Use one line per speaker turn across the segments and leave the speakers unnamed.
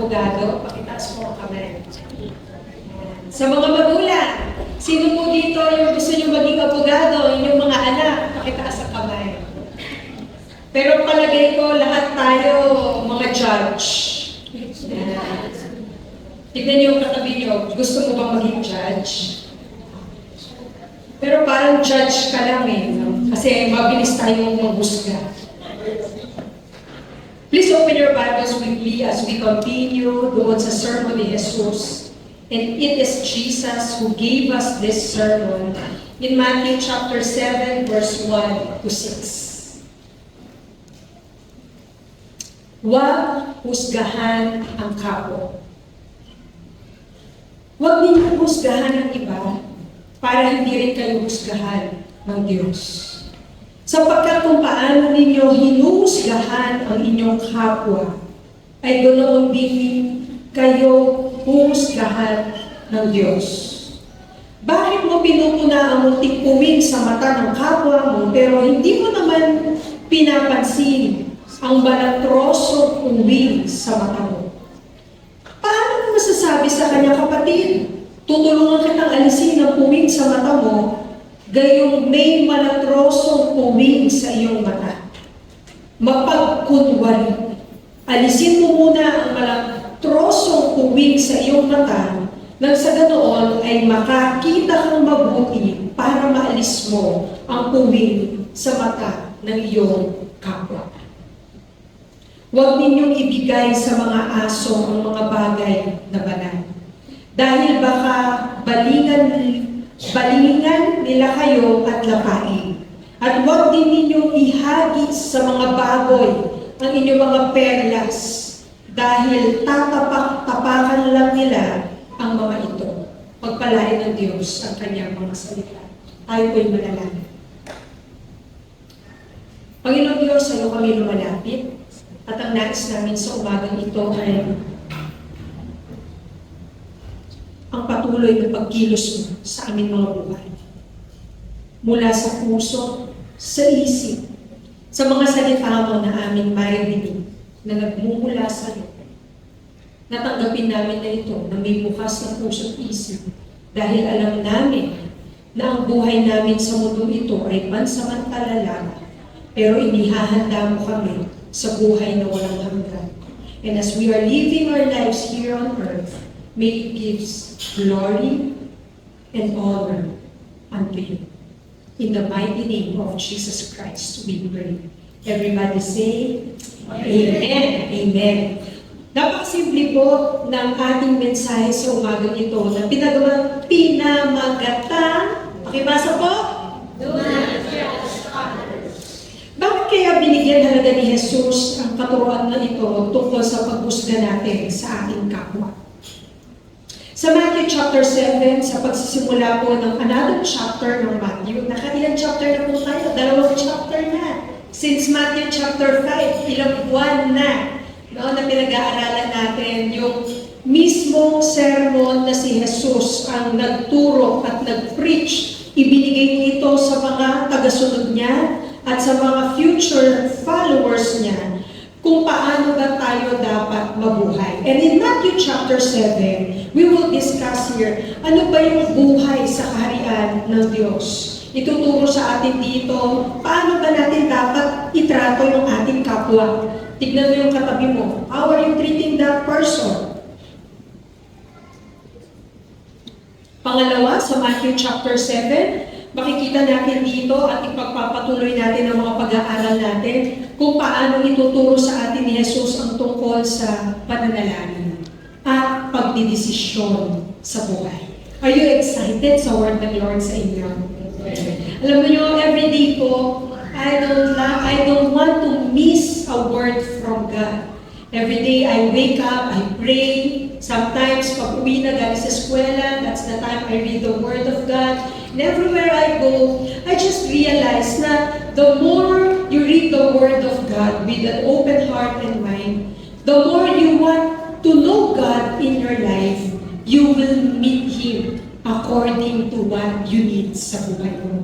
abogado, pakitaas mo ang kamay. Sa mga magulang, sino po dito yung gusto nyo maging abogado, inyong mga anak, pakitaas ang kamay. Pero palagay ko, lahat tayo mga judge. Tignan niyo yung katabi niyo, gusto mo bang maging judge? Pero parang judge ka lang eh, no? Kasi mabilis tayong maghusga. Please open your Bibles with me as we continue doon sa sermon ni Jesus. And it is Jesus who gave us this sermon in Matthew chapter 7, verse 1 to 6. Huwag husgahan ang kapwa. Huwag ninyong husgahan ang iba para hindi rin kayo husgahan ng Diyos. Sapagkat kung paano ninyo hinuhusgahan ang inyong kapwa, ay ganoon din kayo huhusgahan ng Diyos. Bakit mo pinupuna ang munting puwing sa mata ng kapwa mo, pero hindi mo naman pinapansin ang balatrosong puwing sa mata mo? Paano mo masasabi sa kanya, kapatid, tutulungan kitang alisin ang puwing sa mata mo, gayong may malatrosong puwing sa iyong mata? Mapagkunwari, alisin mo muna ang malatrosong puwing sa iyong mata, nang sa ganoon ay makakita kang mabuti para maalis mo ang puwing sa mata ng iyong kapwa. Huwag ninyong ibigay sa mga aso ang mga bagay na banal, dahil baka balingan nila kayo at lapain. At huwag din ninyong ihagis sa mga baboy ang inyong mga perlas, dahil tatapak-tapakan lang nila ang mga ito. Pagpalain ng Diyos ang kanyang mga salita. Tayo po'y manalangin. Panginoon Diyos, sa iyo kami lumalapit, at ang nais namin sa umagang ito ay ang patuloy na pagkilos mo sa aming mga buhay. Mula sa puso, sa isip, sa mga salita mo na aming maririnig na nagmumula sa iyo. Natanggapin namin na ito na may bukas na puso at isip, dahil alam namin na ang buhay namin sa mundo ito ay pansamantala lang, pero inihahanda mo kami sa buhay na walang hanggan. And as we are living our lives here on earth, may it gives glory and honor unto you. In the mighty name of Jesus Christ, we pray. Everybody say, Amen. Amen. Napakasimple po ng ating mensahe sa umagang ito na pinamagatang, pakibasa po? Bakit kaya binigyan halaga ni Jesus ang katuruan na ito tungkol sa paghusga natin sa ating kapwa? Sa Matthew chapter 7, sa pagsisimula po ng another chapter ng Matthew, nakailang chapter na po tayo? 2 chapter na. Since Matthew chapter 5, ilang buwan na, no, na pinag-aaralan natin yung mismong sermon na si Jesus ang nagturo at nag-preach. Ibinigay ito sa mga tagasunod niya at sa mga future followers niya kung paano ba tayo dapat mabuhay. And in Matthew chapter 7, we will discuss here, ano ba yung buhay sa kaharian ng Diyos? Ituturo sa atin dito, paano ba natin dapat itrato yung ating kapwa? Tignan mo yung katabi mo. How are you treating that person? Pangalawa, sa Matthew chapter 7, makikita natin dito at ipagpapatuloy natin ang mga pag-aaral natin kung paano ituturo sa atin ni Jesus ang tungkol sa pananalangin at pagdidesisyon sa buhay. Are you excited sa word ng Lord sa inyo? Alam mo nyo, everyday po, I don't want to miss a word from God. Every day I wake up, I pray. Sometimes pag uwi na galing sa eskwela, that's the time I read the Word of God. And everywhere I go, I just realize na the more you read the Word of God with an open heart and mind, the more you want to know God in your life, you will meet Him according to what you need sa buhay mo.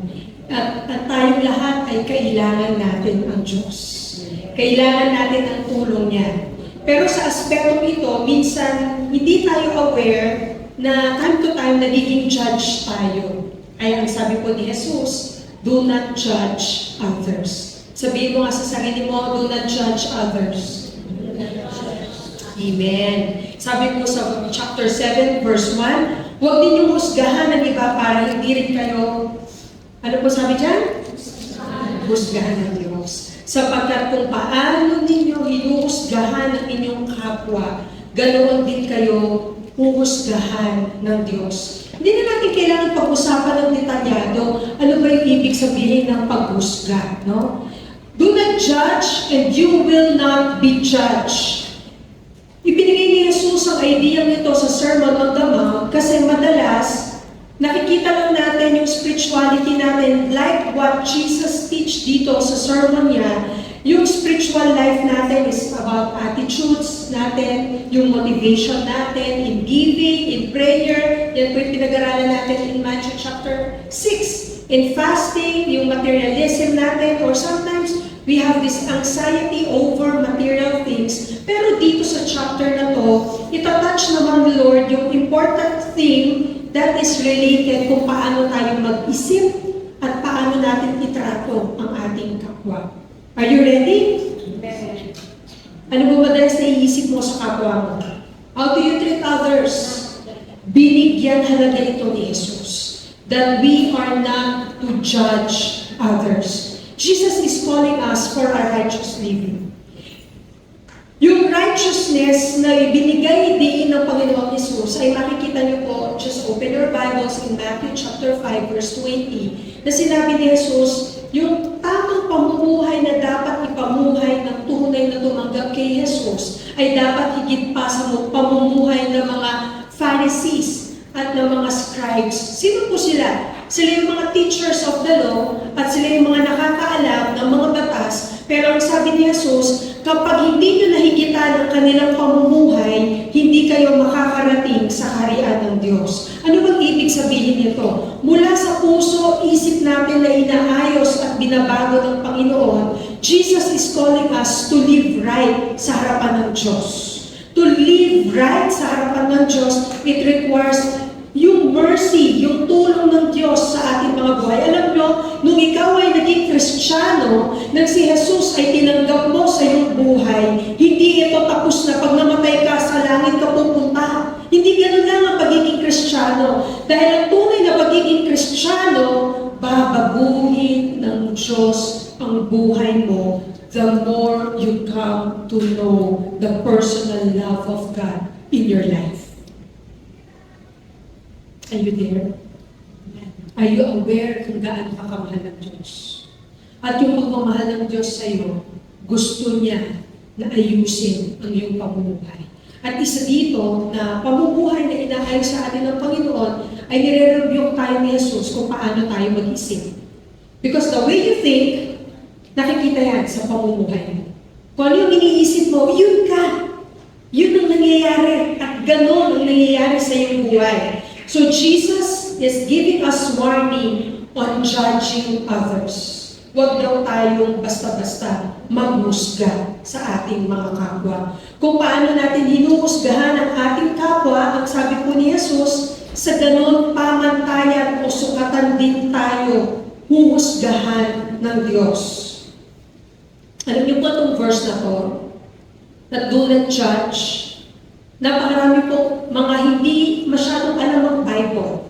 At tayong lahat ay kailangan natin ang Diyos. Kailangan natin ang tulong niya. Pero sa aspektong ito, minsan hindi tayo aware na time to time nagiging judge tayo. Kaya ang sabi po ni Jesus, do not judge others. Sabihin mo nga sa sarili mo, do not judge others. Amen. Sabi po sa chapter 7, verse 1, huwag ninyong husgahan ng iba para hindi rin kayo, ano po sabi dyan? Husgahan ng Diyos. Sapagkat kung paano ninyo hinuhusgahan ng inyong kapwa, ganoon din kayo huhusgahan ng Diyos. Hindi na natin kailangan pag-usapan ng detalyado ano ba yung ibig sabihin ng paghusga, no? Do not judge and you will not be judged. Ibinigay ni Jesus ang idea nito sa Sermon on the Mount kasi madalas nakikita lang natin yung spirituality natin like what Jesus teach dito sa sermon niya. Yung spiritual life natin is about attitudes natin, yung motivation natin in giving, in prayer. Yan po yung pinag-aralan natin in Matthew chapter 6. In fasting, yung materialism natin, or sometimes we have this anxiety over material things. Pero dito sa chapter na to, itatouch naman ni Lord yung important thing that is related kung paano tayo mag-isip at paano natin itrato ang ating kapwa. Are you ready? Amen. Ano ba madalas naiisip mo sa kapwa mo? How do you treat others? Binigyan halaga ito ni Jesus that we are not to judge others. Jesus is calling us for a righteous living. Yung righteousness na ibinigay din ng Panginoon Jesus ay makikita niyo po, just open your Bibles in Matthew chapter 5 verse 20, na sinabi ni Jesus, yung tamang pamumuhay na dapat ipamuhay ng tunay na tumanggap kay Jesus ay dapat higit pa sa pamumuhay ng mga Pharisees at ng mga scribes. Sino po sila? Sila yung mga teachers of the law at sila yung mga nakakaalam ng mga batas. Pero ang sabi ni Jesus, kapag hindi nyo nahigitan ang kanilang pamumuhay, hindi kayo makakarating sa kaharian ng Diyos. Ano bang ibig sabihin nito? Mula sa puso, isip natin na inaayos at binabago ng Panginoon, Jesus is calling us to live right sa harapan ng Diyos. To live right sa harapan ng Diyos, it requires yung mercy, yung tulong ng Diyos sa ating mga buhay. Alam nyo, nung ikaw ay naging Kristiyano, nang si Jesus ay tinanggap mo sa iyong buhay, hindi ito tapos na pag namatay ka sa langit ka pupunta. Hindi ganun lang ang pagiging Kristiyano. Dahil ang tunay na pagiging Kristiyano, babaguhin ng Diyos ang buhay mo the more you come to know the personal love of God in your life. Are you there? Are you aware kung gaano ka kamahal ng Diyos? At yung pagmamahal ng Diyos sa iyo, gusto niya na ayusin ang iyong pamumuhay. At isa dito na pamumuhay na inaayos sa atin ng Panginoon ay nire-review tayo ni Jesus kung paano tayo mag-isip. Because the way you think, nakikita yan sa pamumuhay mo. Kung ano yung iniisip mo, yun ka. Yun ang nangyayari. At gano'n ang nangyayari sa iyong buhay. So Jesus is giving us warning on judging others. Huwag daw tayong basta-basta maghusga sa ating mga kapwa. Kung paano natin hinuhusgahan ang ating kapwa, ang sabi po ni Jesus, sa ganon pamantayan o sukatan din tayo huhusgahan ng Diyos. Alam niyo po itong verse na to, na do not judge. Napakarami po mga hindi masyadong alam ang Bible.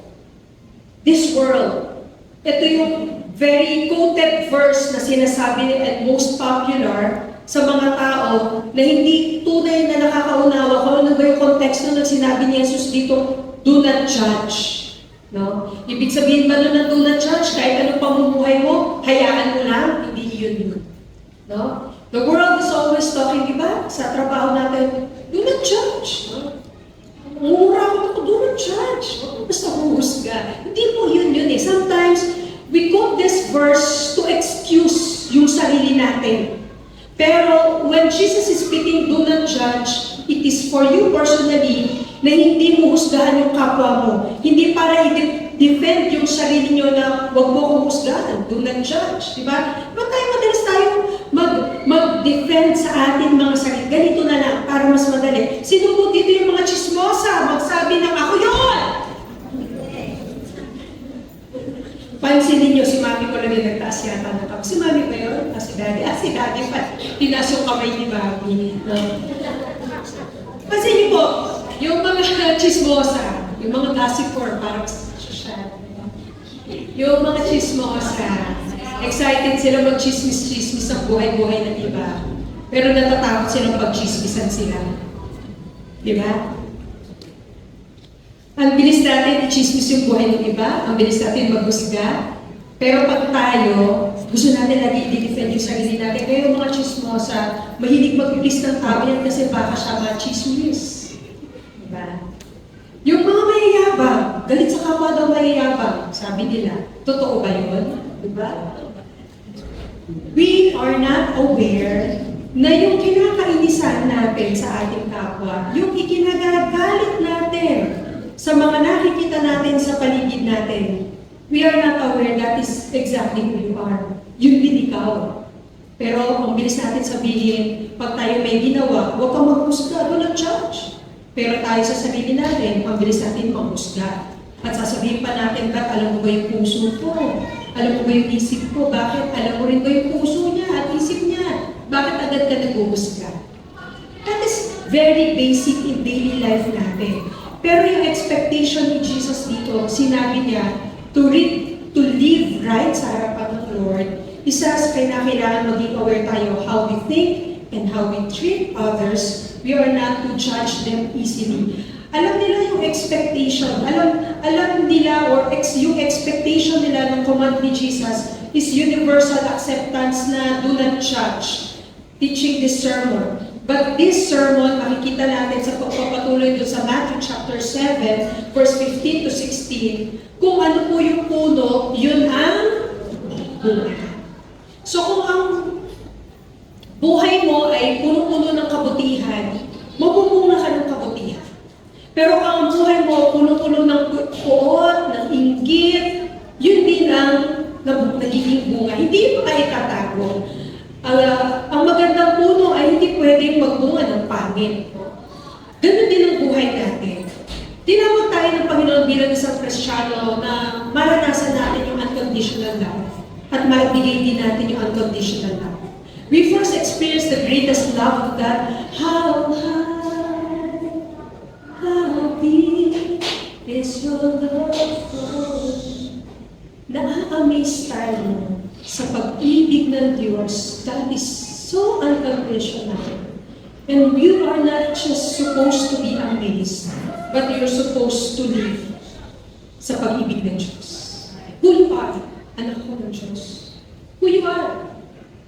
This world. Ito yung very quoted verse na sinasabi at most popular sa mga tao na hindi tunay na nakakaunawa kung ano ba yung konteksto na sinabi ni Jesus dito, do not judge. No? Ibig sabihin ba na do not judge? Kahit anong pamumuhay mo, hayaan mo lang, hindi yun. No? The world is always talking, di ba? Sa trabaho natin, do not judge. Mura ako, do not judge. Basta huhusga. Hindi mo yun eh. Sometimes, we quote this verse to excuse yung sarili natin. Pero, when Jesus is speaking, do not judge, it is for you personally na hindi mo husgahan yung kapwa mo. Hindi para i-defend yung sarili nyo na huwag mo kong husgahan. Do not judge. Diba? Madalas tayo mag-defend sa ating mga sarili. Ganito na lang, para mas madali. Sino po dito yung mga chismosa? Magsabi ng ako yun! Pansinin niyo, si mami ko lang yung nagtaas yata ng kapag. Si mami ba yun? Si daddy. Si daddy pa. Tinaas yung kamay ni mami. Kasi niyo po, yung mga chismosa, yung mga gossiper, parang social. Yung mga chismosa, excited sila mag-chismis-chismis ang buhay-buhay ng iba. Pero natatakot silang pag-chismisan sila. Di ba? Ang bilis natin i-chismis yung buhay ng iba, ang bilis natin maghusga. Pero pag tayo, gusto natin lagi i-defend yung sarili natin. Kaya yung mga chismosa, mahilig mag-release ng tao yan kasi baka siya ma-chismis. Diba? Yung mga mayayabang, galit sa kapwa daw mayayabang, sabi nila. Totoo ba yun? Diba? We are not aware na yung kinakainisan natin sa ating kapwa, yung ikinagagalit natin sa mga nakikita natin sa paligid natin, we are not aware that is exactly who you are. Yun din ikaw. Pero ang bilis natin sabihin, pag tayo may ginawa, huwag kang maghusga, do not judge. Pero tayo sa sarili natin, ang bilis natin maghusga. At sasabihin pa natin, ba't alam mo ba yung puso ko? Alam mo ba yung isip ko? Bakit? Alam mo rin ba yung puso niya at isip niya? Bakit agad ka naghuhusga? That is very basic in daily life natin. Pero yung expectation ni Jesus dito, sinabi niya, to live right sa harapan ng Lord, isa sa kailangan maging aware tayo how we think and how we treat others. We are not to judge them easily. Alam nila yung expectation, alam nila or yung expectation nila ng command ni Jesus is universal acceptance na do not judge, teaching this sermon. But this sermon, makikita natin sa pagpapatuloy doon sa Matthew chapter 7, verse 15 to 16, kung ano po yung puno, yun ang bunga. So kung ang buhay mo ay puno-puno ng kabutihan, mabumunga ka ng kabutihan. Pero kung ang buhay mo puno-puno ng kuot, ng inggit, yun din ang nagiging bunga. Hindi mo ka itatago. Ang magandang puno ay hindi pwedeng magbunga ng pangit. Ganun din ang buhay natin. Tinawag tayo ng Panginoon bilang isang Kristiyano na maranasan natin yung unconditional love at maibigay din natin yung unconditional love. We first experience the greatest love of God. How high, how deep is your love for me? Na-amaze tayo sa pag-ibig ng Diyos that is so unconditional. And you are not just supposed to be amazed, but you're supposed to live sa pag-ibig ng Diyos. Who you are, anak ko ng Diyos. Who you are,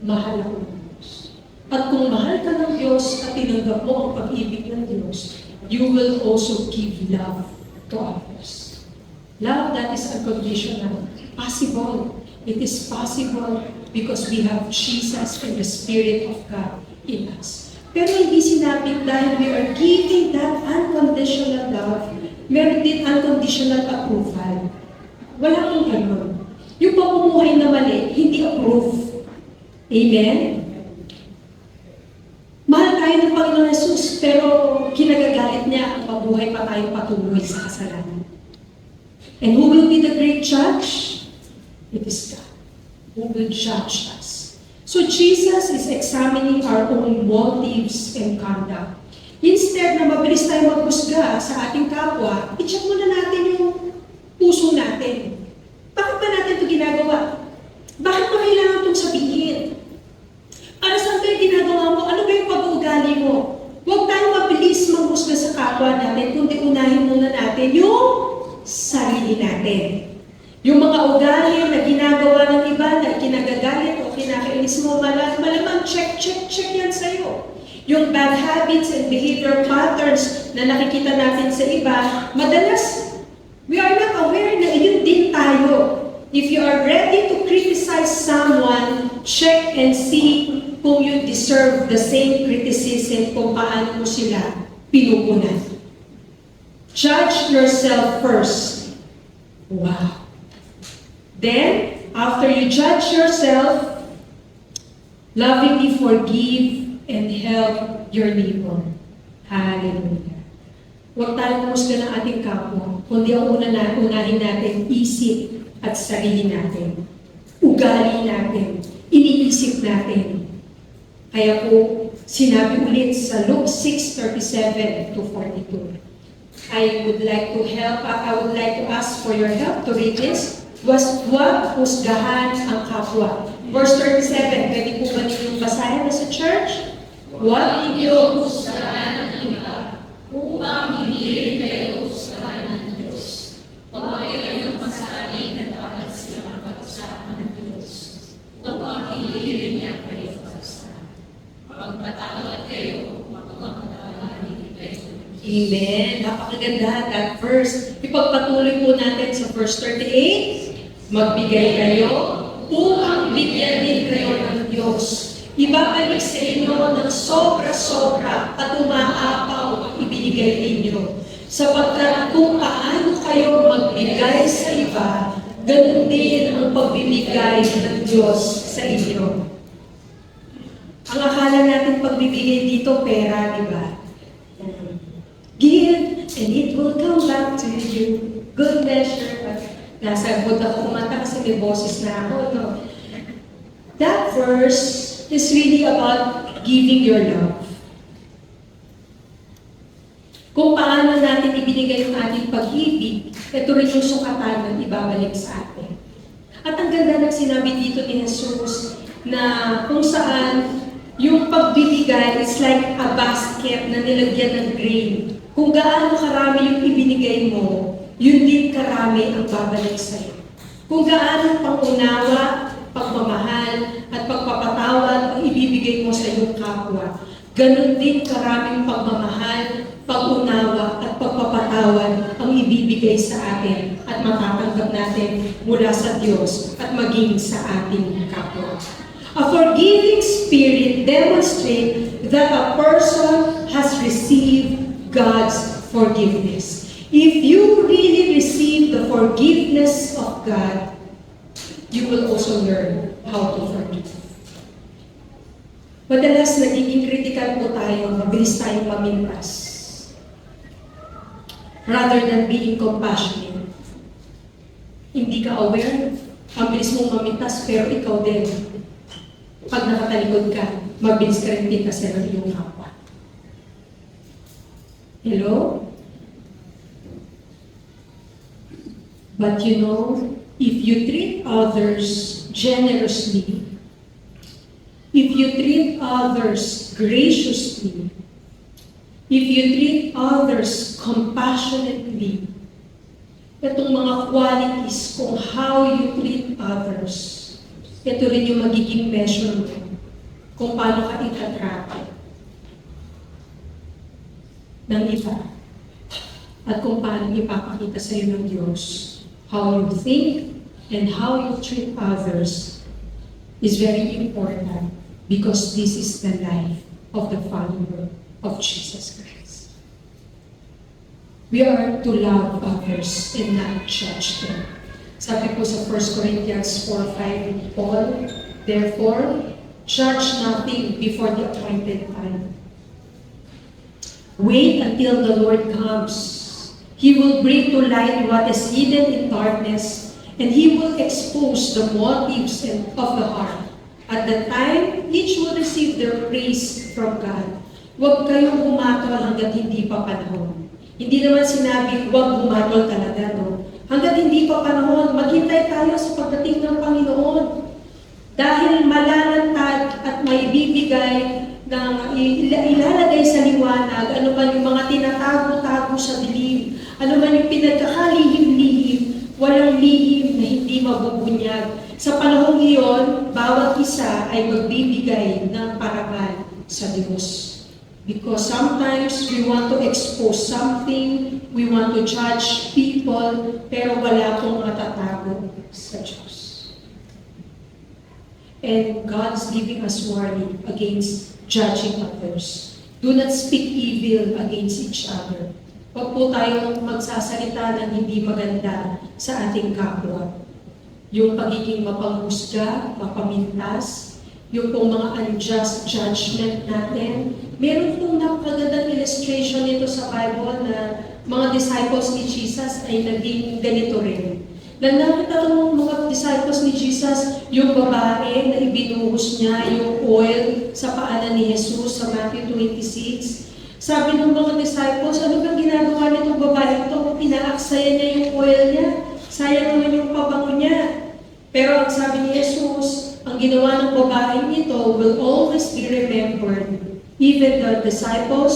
mahal ako ng Diyos. At kung mahal ka ng Diyos at tinanggap mo ang pag-ibig ng Diyos, you will also give love to others. Love that is unconditional, possible. It is possible because we have Jesus and the Spirit of God in us. Pero hindi sinabing dahil we are giving that unconditional love, meron din unconditional approval. Wala kang gano'n. Yung pamumuhay na mali, hindi approve. Amen? Mahal tayo ng Panginoon Jesus, pero kinagagalit niya ang mabuhay pa tayo patuloy sa kasalanan. And who will be the great judge? It is God who will judge us. So Jesus is examining our own motives and conduct. Instead na mabilis tayo maghusga sa ating kapwa, i-check muna natin yung puso natin. Bakit ba natin ito ginagawa? Bakit ba kailangan itong sabihin? Para saan ba yung ginagawa mo? Ano ba yung pag-uugali mo? Huwag tayong mabilis maghusga sa kapwa natin, kundi unahin muna natin yung sarili natin. Yung mga ugali na ginagawa ng iba na kinagagalit o kinakainis mo, malamang check yan sa'yo. Yung bad habits and behavior patterns na nakikita natin sa iba, madalas, we are not aware na yun din tayo. If you are ready to criticize someone, check and see kung you deserve the same criticism kung paano mo sila pinupunan. Judge yourself first. Wow. Then, after you judge yourself, Lovingly forgive and help your neighbor. Hallelujah. Huwag tayong humusga ng ating kapwa, kundi ang unahin natin isip at sarili natin. Ugali natin, iniisip natin. Kaya po, sinabi ulit sa Luke 6:37 to 42. I would like to ask for your help to read this. Huwag husgahan ang kapwa. Verse 37, pwede po ba ninyong basahin na sa church? Huwag ninyo husgahan ang iba, upang hindi rin kayo husgahan ng Diyos. Huwag kayong masabi na dapat silang pag-usapan ng Diyos, upang hindi rin niya kayo pag-usapan. Pagpatawad kayo, magpapatawad hindi kayo. Amen. Napakaganda that verse. Ipagpatuloy po natin sa verse 38. Magbigay kayo upang bigyan din kayo ng Diyos. Ibabalik sa inyo ng sobra-sobra at umaapaw ang ibinigay ninyo. Sapagkat kung paano kayo magbigay sa iba, ganun din ang pagbibigay ng Diyos sa inyo. Ang akala natin pagbibigay dito, pera, di ba? Give, and it will come back to you. Good measure. Nasa mood ako kumanta kasi may boses na ako. No? That verse is really about giving your love. Kung paano natin ibinigay yung ating pag-ibig, ito rin yung sukatan na ibabalik sa atin. At ang ganda ng sinabi dito ni Jesus na kung saan yung pagbibigay is like a basket na nilagyan ng grain. Kung gaano karami yung ibinigay mo, yun din karami ang babalik sa'yo. Kung gaano pangunawa, pagmamahal, at pagpapatawad ang ibibigay mo sa iyong kapwa, ganun din karaming pagmamahal, pag-unawa, at pagpapatawad ang ibibigay sa atin at matatanggap natin mula sa Diyos at maging sa ating kapwa. A forgiving spirit demonstrates that a person has received God's forgiveness. If you really receive the forgiveness of God, you will also learn how to forgive. Madalas nagiging critical po tayo, mabilis tayong mamintas. Rather than being compassionate. Hindi ka aware, ang bilis mong mamintas, pero ikaw din. Pag nakatalikod ka, mabilis ka rin pintasin ang iyong kapwa. Hello? But you know, if you treat others generously, if you treat others graciously, if you treat others compassionately, itong mga qualities kung how you treat others, ito rin yung magiging measure mo kung paano ka itatrato ng iba at kung paano ipapakita sa iyo ng Diyos. How you think and how you treat others is very important because this is the life of the follower of Jesus Christ. We are to love others and not judge them. Sabi po sa 1 Corinthians 4:5, Paul, therefore, judge nothing before the appointed time. Wait until the Lord comes. He will bring to light what is hidden in darkness, and He will expose the motives of the heart. At that time, each will receive their praise from God. Huwag kayong humatol hanggat hindi pa panahon. Hindi naman sinabi, huwag humatol talaga, no? Hanggat hindi pa panahon, maghintay tayo sa pagdating ng Panginoon. Dahil malalantad at may bibigay na ilalagay sa liwanag, ano man yung mga tinatago-tago sa dilim, ano man yung pinagkakalihim-lihim, walang lihim na hindi mabubunyag. Sa panahong iyon, bawat isa ay magbibigay ng parangal sa Diyos. Because sometimes we want to expose something, we want to judge people, pero wala pong matatago sa Diyos. And God's giving us warning against judging others. Do not speak evil against each other. Huwag po tayong magsasalita ng hindi maganda sa ating kapwa. Yung pagiging mapanghusga, mapamintas, yung pong mga unjust judgment natin. Meron pong napakagandang illustration nito sa Bible na mga disciples ni Jesus ay naging ganito rin. Nang nakita ng mga disciples ni Jesus, yung babae na ibinuhos niya yung oil sa paanan ni Jesus sa Matthew 26, sabi ng mga disciples, ano bang ginagawa nitong babae ito? Pinaaksaya niya yung oil niya. Sayang naman yung pabango niya. Pero ang sabi ni Jesus, ang ginawa ng babae nito will always be remembered. Even the disciples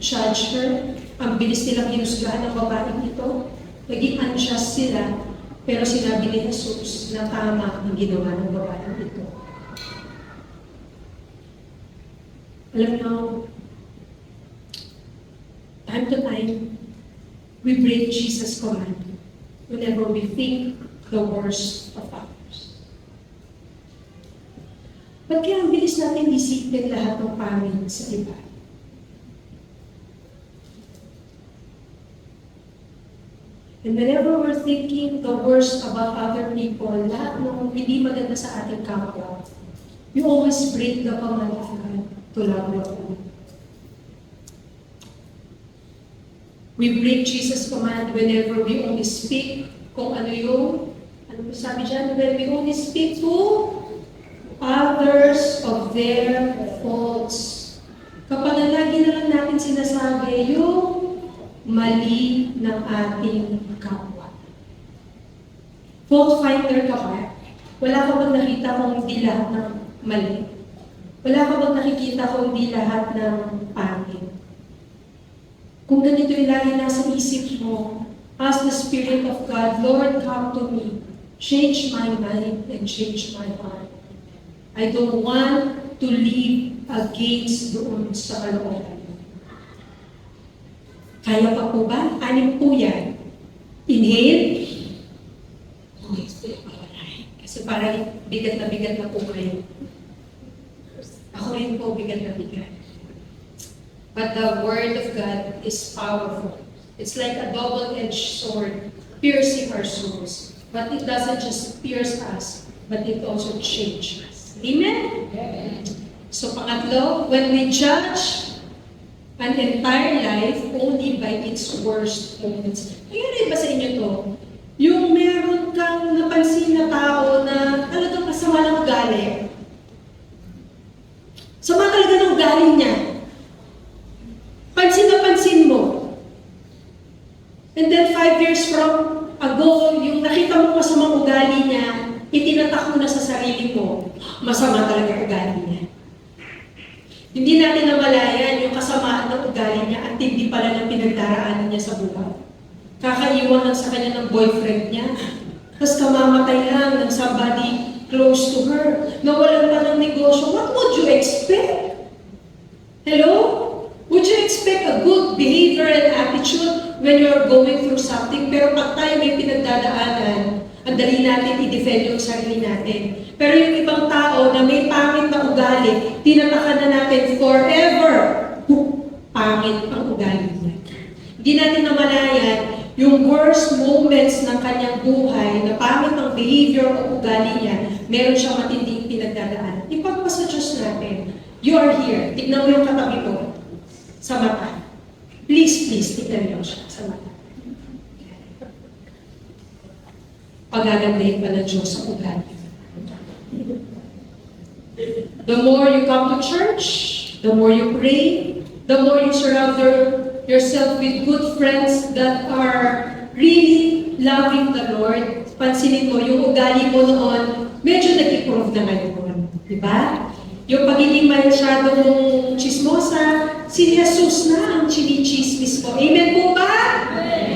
judge her. Ang bilis nilang hinusgahan ng babae nito. Naging unjust sila. Pero sinabi ni Jesus na tama ang ginawa ng babae nito. Alam niyo, time to time, we break Jesus' command whenever we think the worst of others. Ba't kaya ang bilis natin isipin lahat ng pangit sa iba? And whenever we're thinking the worst about other people, lahat ng hindi maganda sa ating kapwa, we always break the command of God to love one. We break Jesus' command whenever we only speak kung ano yung, ano sabi dyan, when we only speak to others of their faults. Kapag lagi na lang natin sinasabi yung mali ng ating kapwa. Fault finder ka ba? Wala ka bang nakita kung hindi lahat ng mali? Wala ka bang nakikita kung hindi lahat ng pangit? Kung ganito yung lagi nasa isip mo, ask the Spirit of God, Lord, come to me. Change my mind and change my heart. I don't want to live against doon sa kalooban. Kaya pa po ba? Anim po yan. Inhale. Kasi parang bigat na po kayo. Ako rin po bigat na bigat. But the Word of God is powerful. It's like a double-edged sword, piercing our souls. But it doesn't just pierce us, but it also changes us. Amen? Amen. So pangatlo, when we judge an entire life only by its worst moments. Nangyari ba sa inyo to? Yung meron kang napansin na tao na talagang kasama ng ugali. Sama talaga ng ugali niya. Pansin na pansin mo. And then 5 years from ago, yung nakita mo masamang ugali niya, itinatak mo na sa sarili mo, masama talaga ugali niya. Hindi natin namalayan yung kasamaan ng ugali niya at hindi pala ng pinagdaraanan niya sa buhay. Kakaiwan lang sa kanya ng boyfriend niya. Tapos kamamatay lang ng somebody close to her. Nawalan pa ng negosyo. What would you expect? Hello? Would you expect a good behavior and attitude when you're going through something? Pero pag tayo may pinagdadaanan, ang dali natin i-defend yung sarili natin. Pero yung ibang tao na may pangit na ugali, tinatakan na natin forever. Pangit ang ugali niya. Hindi natin namalayan yung worst moments ng kanyang buhay, na pangit ang behavior o ugali niya, meron siyang matinding pinagdadaan. Ipagpasa Diyos natin, you are here. Tignan mo yung katabi mo sa mata. Please, tignan mo siya sa mata. Pagagandahin pa ng Diyos sa ugali. The more you come to church, the more you pray, the more you surround yourself with good friends that are really loving the Lord. Pansinin mo, yung ugali mo noon, medyo nag-improve na ngayon. Diba? Yung pagiging masyado mong chismosa, si Jesus na ang chinichismis mo. Amen po ba?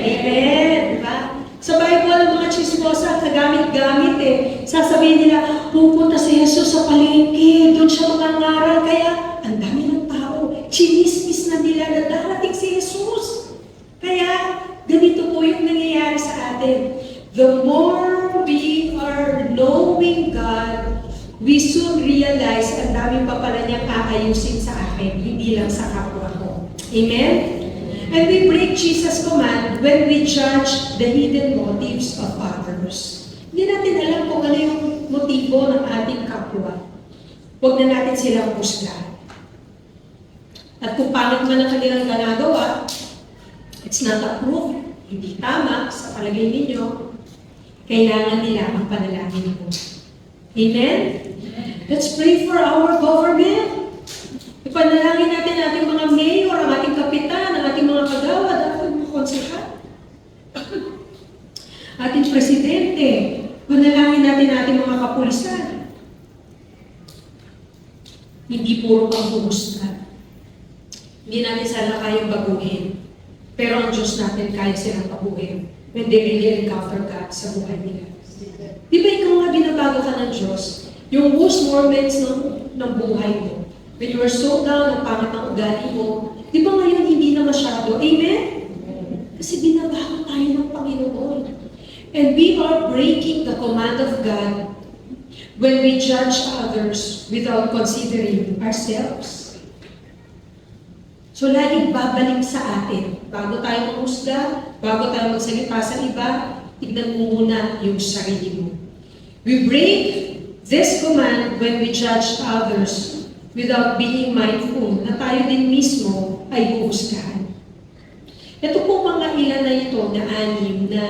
Amen. Diba? Sa Bible, ang mga chismosa, kagamit-gamit eh. Sasabihin nila, pupunta si Jesus sa palengke, doon siya mangangaral, kaya ang dami ng tao, chinismis na nila na darating si Jesus. Kaya, ganito po yung nangyayari sa atin. The more we are knowing God, we soon realize ang dami pa pala niyang aayusin sa akin, hindi lang sa kapwa ko. Amen? And we break Jesus' command when we judge the hidden motives of others. Hindi natin alam kung ano yung motibo ng ating kapwa. Huwag na natin silang husgahan. At kung pangit man ang kanilang ginagawa, it's not approved, hindi tama sa palagay ninyo, kailangan nila ang panalangin mo. Amen? Let's pray for our government. Ipanalangin natin ating mga mayor, ang ating kapitan, ang ating mga kagawad, ang ating mga konsehal, ating presidente. Panalangin natin ating mga kapulisan. Hindi puro panghuhusga. Hindi natin sana kayang baguhin. Pero ang Diyos natin kaya silang baguhin when they really encounter God sa buhay nila. Di ba ikaw nga binabago ka ng Diyos? Yung worst moments ng buhay mo, when you are so down, ang pangit ng ugali mo, di ba ngayon hindi na masyado? Amen? Kasi binabago tayo ng Panginoon. And we are breaking the command of God when we judge others without considering ourselves. So laging babalik sa atin. Bago tayo manghusga, bago tayo magsalita sa iba, tignan mo muna yung sarili mo. We break this command when we judge others without being mindful na tayo din mismo ay huhusgahan. Ito po mga ilan na ito na anim na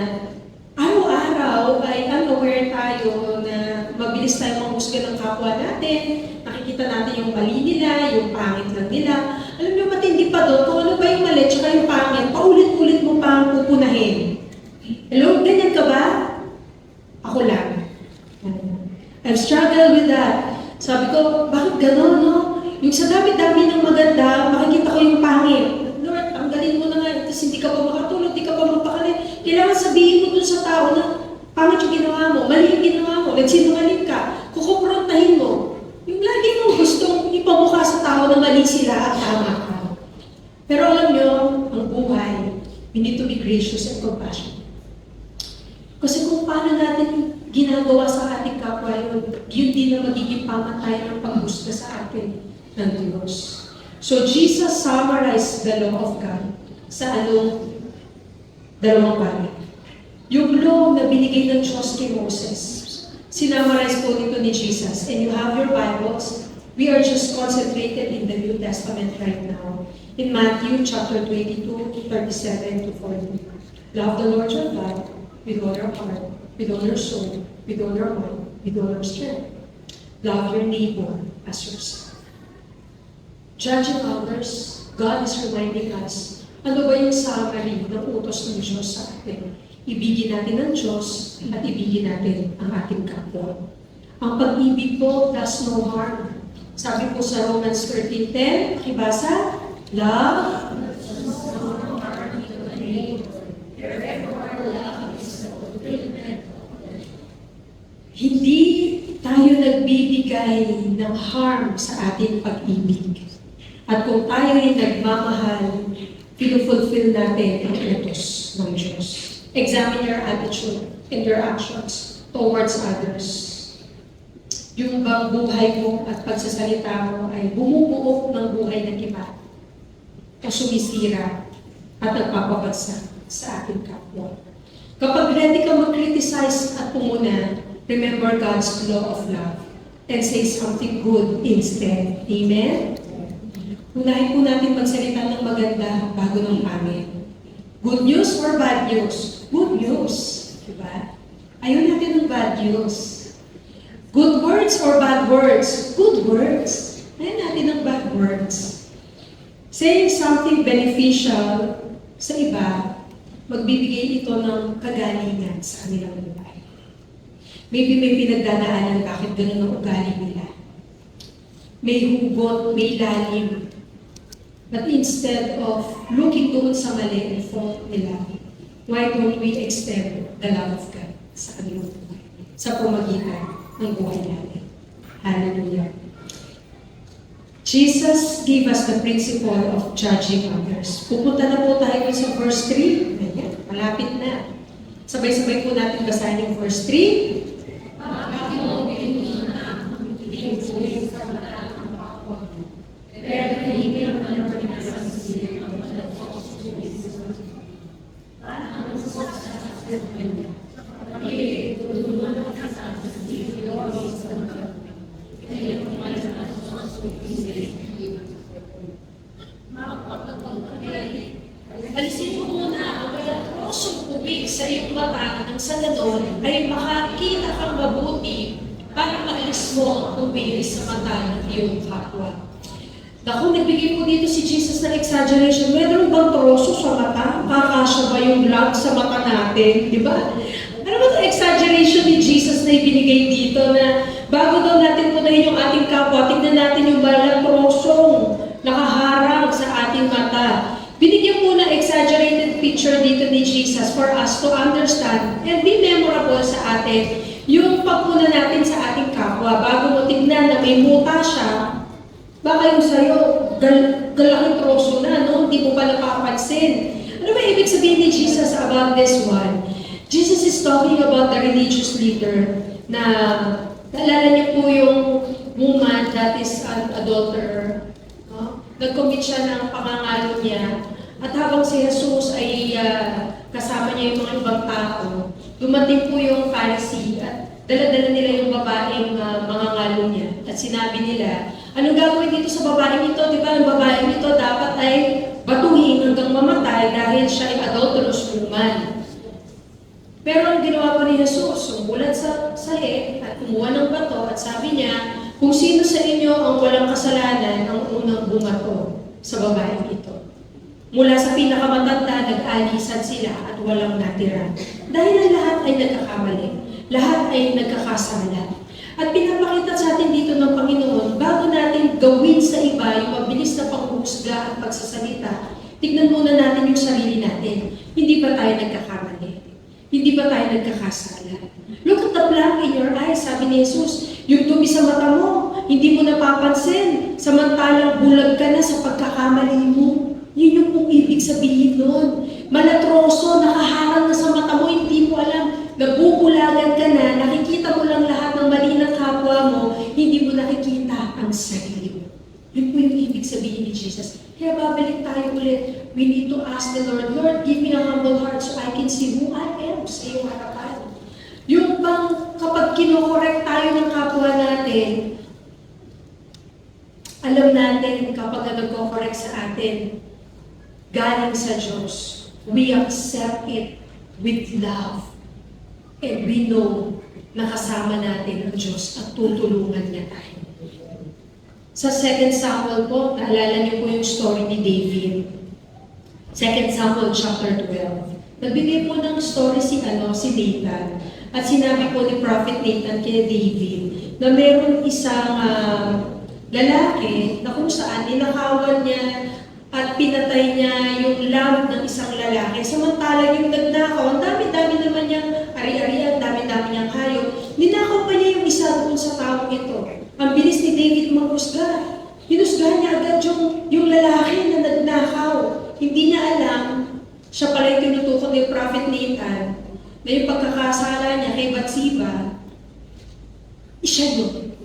araw-araw ay unaware tayo na mabilis tayo manghusga ng kapwa natin, nakikita natin yung mali nila, yung pangit lang nila. Alam niyo, matindi pa doon, kung ano ba yung mali, tsaka yung pangit, paulit-ulit mo pa ang pupunahin. Hello, ganyan ka ba? Ako lang. I've struggled with that. Sabi ko, bakit gano'n, no? Yung sa dami-dami ng maganda, makikita ko yung pangit. Lord, tanggalin mo na nga, tapos hindi ka pa makatulog, hindi ka pa magpakalit. Kailangan sabihin mo dun sa tao na, pangit yung ginawa mo, mali yung ginawa mo, nagsinungaling ka, kukumprontahin mo. Yung lagi mong gustong ipamukha sa tao na mali sila at tama ka. Pero alam nyo, ang buhay, we need to be gracious and compassionate. Kasi kung paano natin ginagawa sa ating kapwa yun din na magiging pamatay ng paghusga sa atin ng Diyos. So Jesus summarized the law of God sa dalawang bagay. Yung law na binigay ng Diyos kay Moses, sinamarize po nito ni Jesus. And you have your Bibles. We are just concentrated in the New Testament right now. In Matthew chapter 22, 37 to 40. Love the Lord your God with all your heart, with all your soul, with all your mind, with all your strength. Love your neighbor as yourself. Judging others, God is reminding us, ano ba yung summary ng utos ng Diyos sa atin? Ibigin natin ang Diyos at ibigin natin ang ating kapwa. Ang pag-ibig po does no harm. Sabi po sa Romans 13:10, pakibasa, love hindi tayo nagbibigay ng harm sa ating pag-ibig. At kung tayo ay nagmamahal, pinufulfill natin ang utos ng Diyos. Examine your attitude and your actions towards others. Yung bang buhay mo at pagsasalita mo ay bumubuo ng buhay ng iba o sumisira at nagpapabagsak sa ating kapwa. Kapag ready ka mag-criticize at pumuna, remember God's law of love and say something good instead. Amen? Unahin po natin magsalita ng maganda bago ng pangit. Good news or bad news? Good news. Diba? Ayaw natin ng bad news. Good words or bad words? Good words. Ayaw natin ng bad words. Saying something beneficial sa iba, magbibigay ito ng kagalingan sa kanilang buhay. Maybe may pinagdadaanan bakit ganun ang ugali nila. May hugot, may lalim. But instead of looking doon sa mali and fault nila, why don't we extend the love of God sa kanilang buhay, sa pamagitan ng buhay natin. Hallelujah. Jesus gave us the principle of judging others. Pupunta na po tayo sa verse 3. Ayan, malapit na. Sabay-sabay po natin basahin yung verse 3. mo ang pumili sa mata ng iyong kapwa. Naku, nagbigay po dito si Jesus ng exaggeration. Meron bang troso sa mata? Kakasya ba yung log sa mata natin? Di ba? Ano ba ito exaggeration ni Jesus na ibinigay dito na bago daw natin punahin yung ating kapwa, tignan natin yung balang trosong nakaharang sa ating mata. Binigyan po ng exaggerated picture dito ni Jesus for us to understand and be memorable sa atin yung pagpuna natin sa ating kapwa. Bago mo tignan na may muta siya, baka yung sa'yo, galaking troso na, no? Hindi mo pa napapansin. Ano ba ibig sabihin ni Jesus about this one? Jesus is talking about the religious leader na, naalala niyo po yung woman that is an adulterer. No? Nag-commit siya ng pangangalo niya. At habang si Jesus ay kasama niya yung mga ibang tao, dumating po yung Pharisee at dala-dala nila yung babaeng mangangalo niya. At sinabi nila, anong gagawin dito sa babaeng ito? Di ba, ang babaeng ito dapat ay batuhin hanggang mamatay dahil siya ay adulterous woman. Pero ang ginawa pa ni Jesus, sumulat sa sahig at kumuha ng bato at sabi niya, kung sino sa inyo ang walang kasalanan ang unang bumato sa babaeng ito. Mula sa pinakamatanda, nag-alisan sila at walang natira. Dahil ang lahat ay nagkakamali, lahat ay nagkakasala. At pinapakita sa atin dito ng Panginoon, bago natin gawin sa iba yung mabilis na panghuhusga at pagsasalita, tignan muna natin yung sarili natin. Hindi ba tayo nagkakamali? Hindi ba tayo nagkakasala? Look at the plank in your eyes, sabi ni Jesus. Yung dumi sa mata mo, hindi mo napapansin. Samantalang bulag ka na sa pagkakamali mo. Yun yung kung ibig sabihin nun. Malatroso, nakaharang na sa mata mo, hindi mo alam. Nabubulagan ka na, nakikita mo lang lahat ng mali ng kapwa mo, hindi mo nakikita ang sarili mo. Yun po yung ibig sabihin ni Jesus. Kaya babalik tayo ulit. We need to ask the Lord, Lord, give me a humble heart so I can see who I am sa iyong harapan. Yung bang kapag kinokorek tayo ng kapwa natin, alam natin kapag nagko-correct sa atin, galing sa Diyos, we accept it with love. And we know na kasama natin ang Diyos at tutulungan niya tayo. Sa 2 Samuel po, naalala niyo po yung story ni David. 2 Samuel chapter 12. Nagbigay po ng story si Nathan. At sinabi po ni Prophet Nathan kay David na meron isang lalaki na kung saan ninakawan niya at pinatay niya yung lamb ng isang lalaki. Samantalang yung nagnakaw, ang dami-dami naman niyang ari-arian, dami-dami niyang hayop. Ninakaw pa niya yung isa doon sa taong ito. Ang bilis ni David manghusga. Hinusgahan niya agad yung lalaki na nagnakaw. Hindi niya alam, siya pala yung tinutukod ni Prophet Nathan, na yung pagkakasala niya kay Bathsheba, siya yun.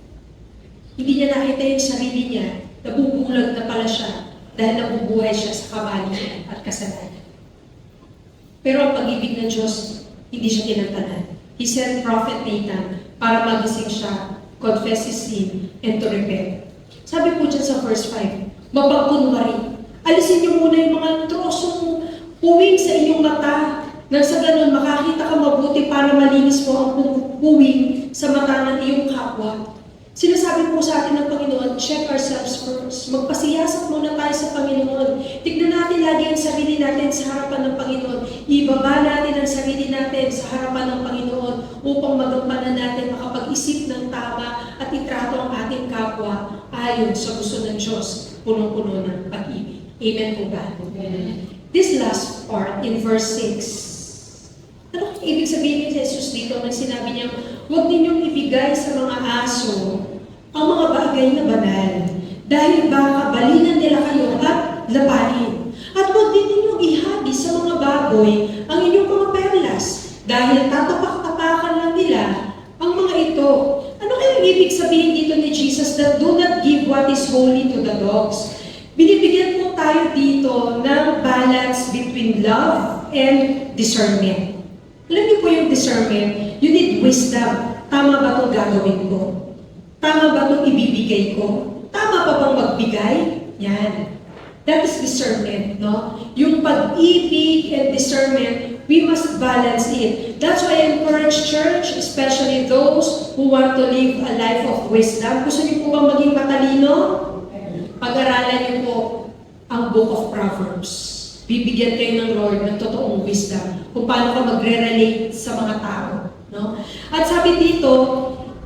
Hindi niya nakita yung sarili niya, nabubulag na pala siya dahil nabubuhay siya sa kamalian at kasalanan. Pero ang pag-ibig ng Diyos, hindi siya tinatanan. He sent Prophet Nathan para magising siya, confess his sin, and to repent. Sabi po dyan sa verse 5, mapagkunwari. Alisin niyo muna yung mga trosong puwing sa inyong mata, nang sa ganun makakita ka mabuti para malinis mo ang puwing sa mata ng iyong kapwa. Sinasabi po sa atin ng Panginoon, check ourselves first. Magpasiyasat muna tayo sa Panginoon. Tignan natin lagi ang sarili natin sa harapan ng Panginoon. Ibaba natin ang sarili natin sa harapan ng Panginoon upang magampanan natin makapag-isip ng tama at itrato ang ating kapwa ayon sa gusto ng Diyos, punong-puno ng pag-ibig. Amen po ba? Amen. This last part in verse 6. Ano ibig sabihin ni Jesus dito nang sinabi niya, huwag ninyong ibigay sa mga aso ang mga bagay na banal, dahil baka balinan nila kayo at lapanin. At huwag din ninyong ihagi sa mga baboy ang inyong mga perlas, dahil tatapak-tapakan lang nila ang mga ito. Ano kaya ibig sabihin dito ni Jesus that do not give what is holy to the dogs? Binibigyan po tayo dito ng balance between love and discernment. Alam niyo po yung discernment, you need wisdom. Tama ba itong gagawin ko? Tama ba itong ibibigay ko? Tama pa bang magbigay? Yan. That is discernment, no? Yung pag-ibig and discernment, we must balance it. That's why I encourage church, especially those who want to live a life of wisdom. Gusto niyo po ba maging matalino? Pag-aralan niyo po ang Book of Proverbs. Bibigyan kayo ng Lord ng totoong wisdom kung paano ka magre-relate sa mga tao. No? At sabi dito,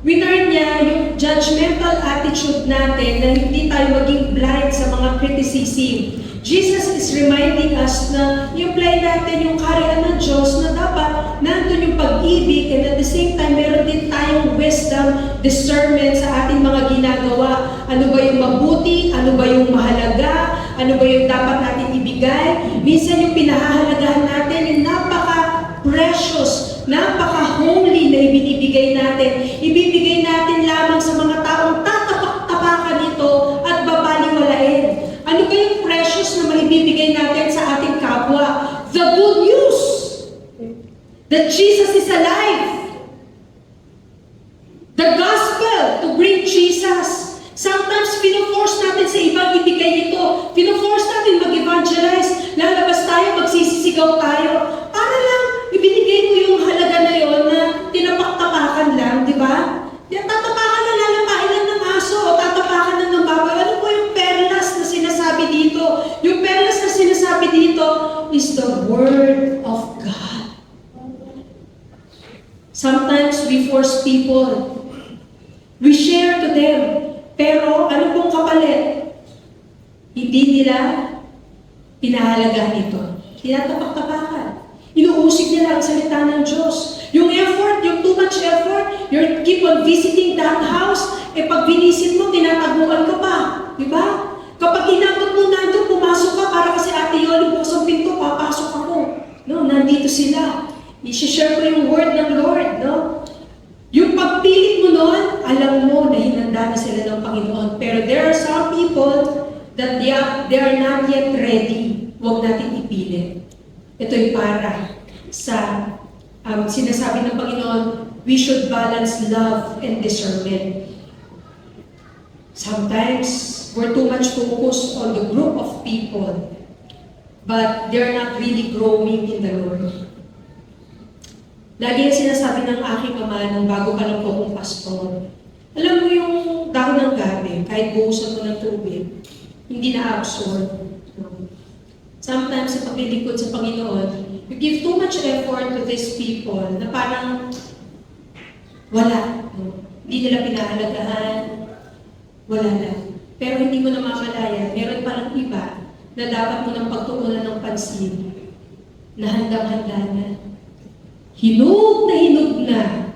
winard niya yung judgmental attitude natin na hindi tayo maging blind sa mga criticism. Jesus is reminding us na i-apply natin yung kaharian ng Diyos na dapat nandun yung pag-ibig and at the same time meron din tayong wisdom, discernment sa ating mga ginagawa. Ano ba yung mabuti? Ano ba yung mahalaga? Ano ba yung dapat natin ibigay? Minsan yung pinahahalagahan natin yung napaka-precious, napaka-holy na ibinibigay natin. Ibibigay natin lamang sa mga taong tatapak-tapakan nito at babaliwalain. Ano ba yung precious na maibibigay natin sa ating kapwa? The good news that Jesus is alive. The gospel to bring Jesus. Sometimes pino-force natin sa ibang ibigay ito. Pino-force natin mag-evangelize. Lalabas tayo, magsisisigaw tayo. Para lang ibinigay mo yung halaga na yon na tinapak-tapakan lang, di ba? Tatapakan na lalapain lang ng aso o tatapakan lang ng baboy. Ano po yung perlas na sinasabi dito? Yung perlas na sinasabi dito is the Word of God. Sometimes we force people. We share to them. Pero ano pong kapalit? Hindi nila pinahalagahan ito. Tinatapak-tapakan. Inuusig nila ang salita ng Diyos. Yung effort, yung too much effort, you keep on visiting that house, pag binisit mo, tinataguan ka pa. Di ba? Kapag inabot mo nandun, pumasok ka para kasi Ate Yoli, bukas ang pinto, papasok ako. No, nandito sila. I-share ko yung word ng Lord, no? Yung pagpilit mo noon, alam mo na hinanda na sila ng Panginoon. Pero there are some people that they are not yet ready. Huwag natin ipilit. Ito'y para sa sinasabi ng Panginoon, we should balance love and discernment. Sometimes, we're too much focused on the group of people, but they're not really growing in the Lord. Lagi yung sinasabi ng aking ama nung bago pa lang po akong pastor. Alam mo yung dahon ng gabi, kahit buhusan mo ng tubig, hindi na-absorb. Sometimes sa paglilingkod sa Panginoon, you give too much effort to these people na parang wala. Hindi nila pinahalagahan, wala lang. Pero hindi mo na mamalaya, meron palang iba na dapat mo nang pagtuunan ng pansin na handang-handa na. Hinug na,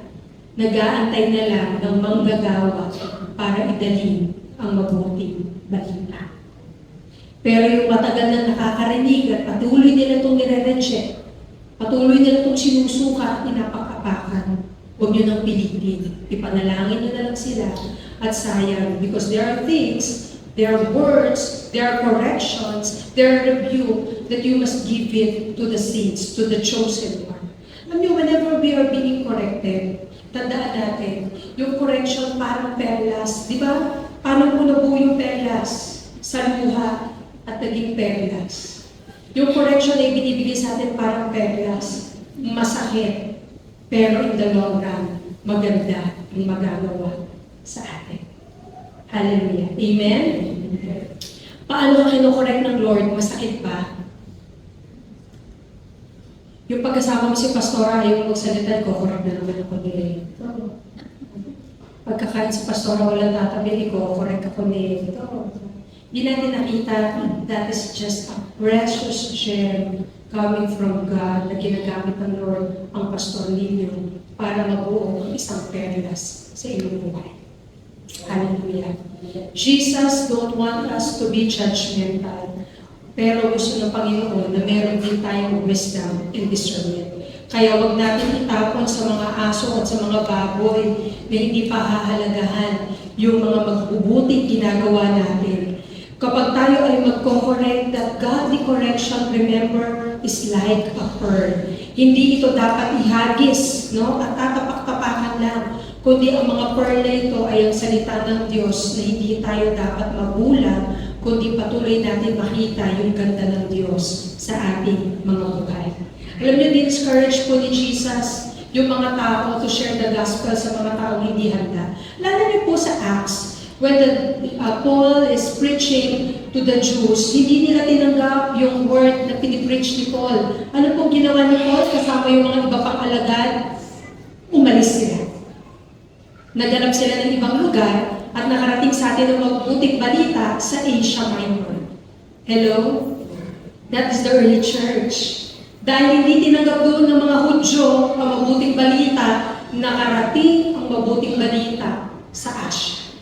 nag-aantay na lang ng manggagawa para idalhin ang mabuting balita. Pero yung matagal na nakakarinig at patuloy nila itong nire-reject, patuloy nila itong sinusuka at inapakapakan, huwag nyo nang pilitin. Ipanalangin nyo na lang sila at sayang because there are things, there are words, there are corrections, there are rebuke that you must give it to the saints, to the chosen one. Alam nyo, whenever we are being corrected, tandaan natin, yung correction parang perlas. Di ba? Paano po nabuo yung perlas? Sa luha at naging perlas. Yung correction ay binibigay sa atin parang perlas. Masakit. Pero in the long run, maganda ang magagawa sa atin. Hallelujah. Amen? Paano ka kinokorek ng Lord? Masakit ba? Yung pagkasama mo si Pastora, ayaw magsalita, kukorek na naman ako nila. Pagkakain si Pastora, walang tatabi, kukorek ako nila. Hindi natin nakita, that is just a precious gem coming from God na ginagamit ng Lord ang Pastor Lilio para mabuo ang isang perlas sa iyong buhay. Hallelujah. Jesus don't want us to be judgmental. Pero gusto ng Panginoon na meron din tayong wisdom and discernment. Kaya wag natin itapon sa mga aso at sa mga baboy na hindi pa hahalagahan yung mga magbubuting ginagawa natin. Kapag tayo ay magko-correct, that godly correction, remember, is like a pearl. Hindi ito dapat ihagis, no? At tatapak-tapakan lang. Kundi ang mga pearl na ito ay ang salita ng Diyos na hindi tayo dapat magulang, kundi patuloy natin makita yung ganda ng Diyos sa ating mga buhay. Alam niyo, discourage po ni Jesus yung mga tao to share the gospel sa mga taong hindi handa. Lalo niyo po sa Acts, when Paul is preaching to the Jews, hindi nila tinanggap yung word na pinipreach ni Paul. Ano pong ginawa ni Paul? Kasama yung mga iba pang alagad, umalis sila. Naganap sila ng ibang lugar at nakarating sa atin ng mabuting balita sa Asia Minor. Hello? That is the early church. Dahil hindi tinanggap doon ng mga Hudyo ang mabuting balita, nakarating ang mabuting balita sa Asia.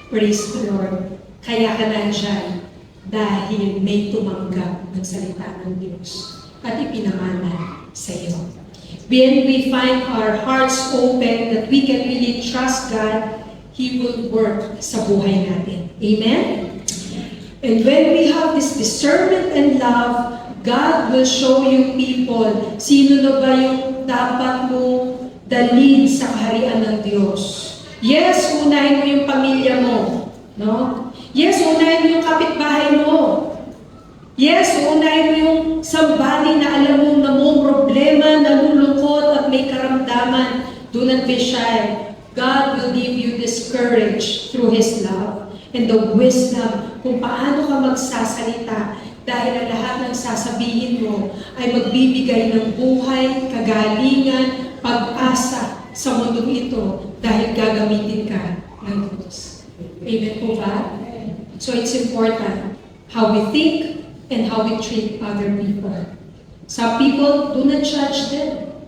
Praise the Lord. Kaya ka nandyan dahil may tumanggap ng salita ng Diyos at ipinamana sa iyo. When we find our hearts open that we can really trust God, He will work sa buhay natin. Amen? And when we have this discernment and love, God will show you people. Sino na ba yung dapat mo dalhin sa kaharian ng Diyos? Yes, unahin mo yung pamilya mo. No? Yes, unahin mo yung kapitbahay mo. Yes, unahin mo yung somebody na alam mo na mo problema, nalulungkot at may karamdaman. Do not be shy. God will give you this courage through His love and the wisdom kung paano ka magsasalita. Dahil ang lahat ng sasabihin mo ay magbibigay ng buhay, kagalingan, pag-asa sa mundong ito dahil gagamitin ka ng Diyos. Amen po ba? So it's important how we think and how we treat other people. Some people, do not judge them.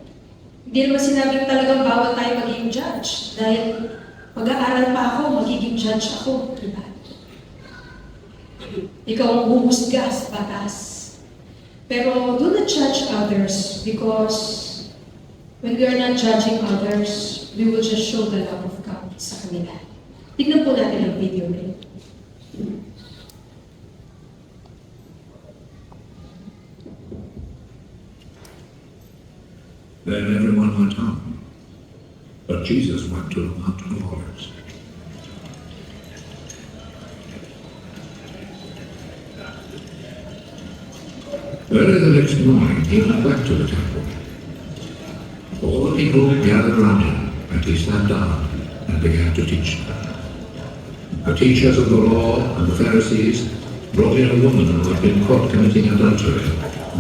Hindi naman sinabing talagang bawal tayo maging judge. Dahil pag-aaral pa ako, magiging judge ako. Diba? Ikaw ang huhusga sa batas. Pero do not judge others because when we are not judging others, we will just show the love of God sa kanila. Tignan po natin ang video na yun.
Then everyone went home, but Jesus went to the Mount of Olives. Early the next morning, he went back to the temple. All the people gathered round him, and he sat down and began to teach them. The teachers of the law and the Pharisees brought in a woman who had been caught committing adultery.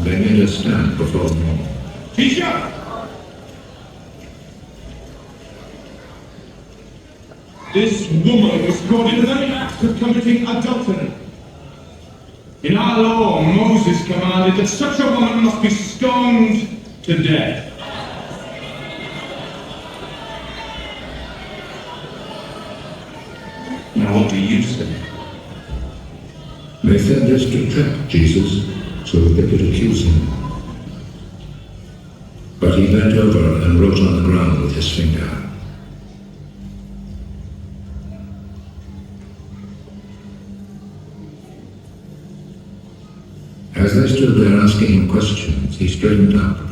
They made her stand before them all.
Teacher! This woman was caught in the very act of committing adultery. In our law, Moses commanded that such a woman must be stoned to death. Now what do you say?
They said this to trap Jesus, so that they could accuse him. But he bent over and wrote on the ground with his finger. As they stood there asking him questions, he straightened up.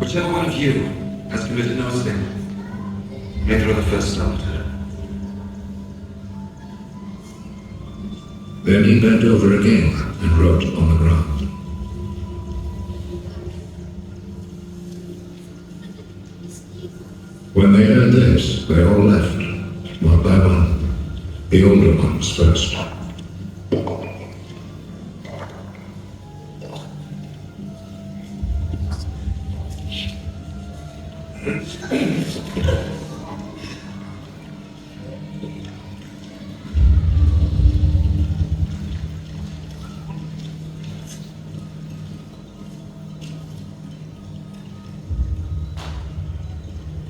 Whichever one of you has committed no sin, may throw the first stone at her.
Then he bent over again and wrote on the ground. When they heard this, they all left, one by one, the older ones first.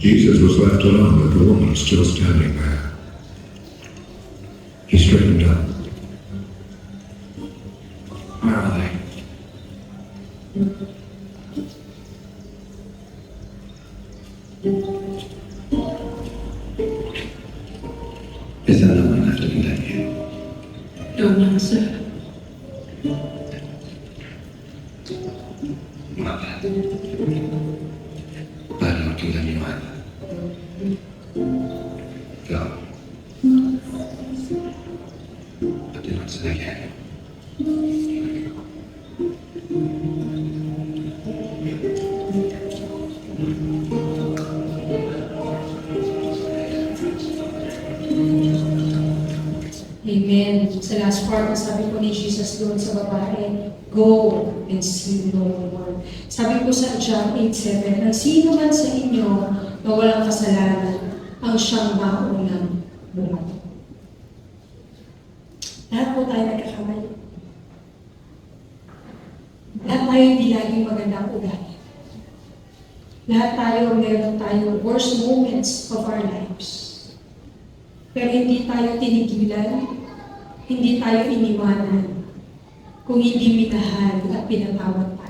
Jesus was left alone with the woman still standing there. He straightened up.
Where are they?
Is there no one left to condemn you?
No one, sir.
pakinggan niyo man. Ikaw. But do not say again.
Amen. Sa last part, sabi po ni Jesus doon sa babae, go and sin no more. Sabi po sa John 8:7, ang sino man sa inyo na walang kasalanan, ang siyang maunang bumato. Lahat po tayo nagkakamali. Lahat tayo hindi laging magandang ugali. Lahat tayo, meron tayong worst moments of our lives. Pero hindi tayo tinigilan, hindi tayo iniwanan, kung hindi minahal at pinatawad tayo.